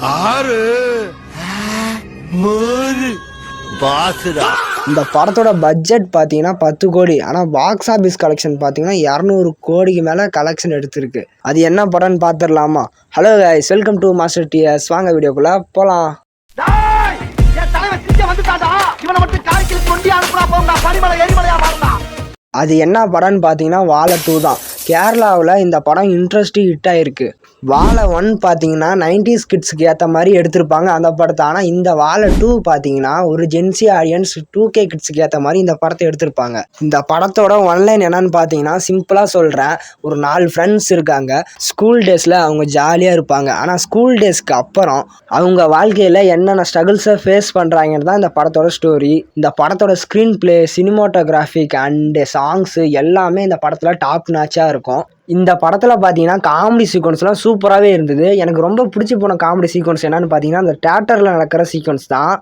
ஆறு மூணு பாசுடா. இந்த படத்தோட பட்ஜெட் பார்த்தீங்கன்னா 10 கோடி. ஆனால் பாக்ஸ் ஆஃபீஸ் கலெக்ஷன் பார்த்தீங்கன்னா 200 கோடிக்கு மேலே கலெக்ஷன் எடுத்திருக்கு. அது என்ன படம்னு பார்த்துடலாமா? Hello guys, welcome to master DS. வாங்க வீடியோக்குள்ளே போகலாம். அது என்ன படம்னு பார்த்தீங்கன்னா வாழை 2 தான். கேரளாவில் இந்த படம் இன்ட்ரெஸ்டிங் ஹிட் ஆகிருக்கு. வாழை 1 பார்த்தீங்கன்னா 90s கிட்ஸுக்கு ஏற்ற மாதிரி எடுத்திருப்பாங்க அந்த படத்தை. ஆனால் இந்த வாழை 2 பார்த்தீங்கன்னா ஒரு ஜென்சி ஆடியன்ஸ் 2K கிட்ஸுக்கு ஏற்ற மாதிரி இந்த படத்தை எடுத்திருப்பாங்க. இந்த படத்தோட ஒன்லைன் என்னன்னு பார்த்தீங்கன்னா சிம்பிளாக சொல்கிறேன். ஒரு 4 ஃப்ரெண்ட்ஸ் இருக்காங்க. ஸ்கூல் டேஸில் அவங்க ஜாலியாக இருப்பாங்க. ஆனால் ஸ்கூல் டேஸ்க்கு அப்புறம் அவங்க வாழ்க்கையில் என்னென்ன ஸ்ட்ரகிள்ஸை ஃபேஸ் பண்ணுறாங்கன்னு தான் இந்த படத்தோட ஸ்டோரி. இந்த படத்தோட ஸ்க்ரீன் பிளே, சினிமாட்டோகிராஃபிக் அண்டு சாங்ஸு எல்லாமே இந்த படத்தில் டாப் நாச்சாக இருக்கும். இந்த படத்தில் பார்த்தீங்கன்னா காமெடி சீக்வன்ஸ்லாம் சூப்பராகவே இருந்தது. எனக்கு ரொம்ப பிடிச்சி போன காமெடி சீக்வன்ஸ் என்னன்னு பார்த்தீங்கன்னா அந்த தியேட்டரில் நடக்கிற சீக்வன்ஸ் தான்.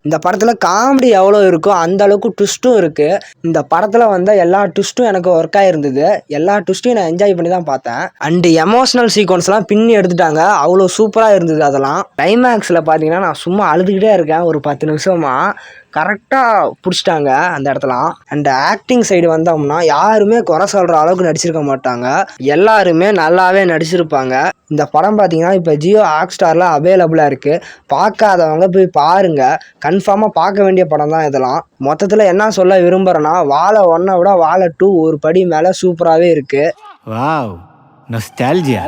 இந்த படத்தில் காமெடி எவ்வளோ இருக்கோ அந்த அளவுக்கு ட்விஸ்ட்டும் இருக்குது. இந்த படத்தில் வந்த எல்லா ட்விஸ்ட்டும் எனக்கு ஒர்க் ஆகிருந்தது. எல்லா ட்விஸ்ட்டையும் நான் என்ஜாய் பண்ணி தான் பார்த்தேன். அண்டு எமோஷனல் சீக்வன்ஸ்லாம் பின்னி எடுத்துட்டாங்க. அவ்வளோ சூப்பராக இருந்தது. அதெல்லாம் கிளைமேக்ஸில் பார்த்தீங்கன்னா நான் சும்மா அழுதுகிட்டே இருக்கேன். ஒரு 10 நிமிஷமாக கரெக்டாக பிடிச்சிட்டாங்க அந்த இடத்துல. அண்ட் ஆக்டிங் சைடு வந்தோம்னா யாருமே குறை சொல்கிற அளவுக்கு நடிச்சிருக்க மாட்டாங்க. எல்லாருமே நல்லாவே நடிச்சிருப்பாங்க. இந்த படம் பார்த்தீங்கன்னா இப்போ ஜியோ ஹாட்ஸ்டாரில் அவைலபிளாக இருக்குது. பார்க்காதவங்க போய் பாருங்கள். கன்ஃபார்மாக பார்க்க வேண்டிய படம் தான் இதெல்லாம். மொத்தத்தில் என்ன சொல்ல விரும்புகிறேன்னா வாழை 1 விட வாழை 2 ஒரு படி மேலே சூப்பராகவே இருக்குது. Wow, nostalgia.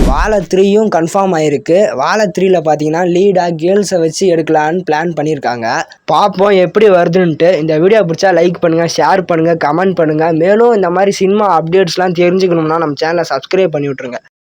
வாழை 3யும் கன்ஃபார்ம் ஆகிருக்கு. வாழை 3ல் பார்த்தீங்கன்னா லீடாக கேர்ள்ஸை வச்சு எடுக்கலான்னு பிளான் பண்ணியிருக்காங்க. பார்ப்போம் எப்படி வருதுன்ட்டு. இந்த வீடியோ பிடிச்சா லைக் பண்ணுங்கள், ஷேர் பண்ணுங்கள், கமெண்ட் பண்ணுங்கள். மேலும் இந்த மாதிரி சினிமா அப்டேட்ஸ்லாம் தெரிஞ்சுக்கணும்னா நம்ம சேனலை சப்ஸ்கிரைப் பண்ணி விட்ருங்க.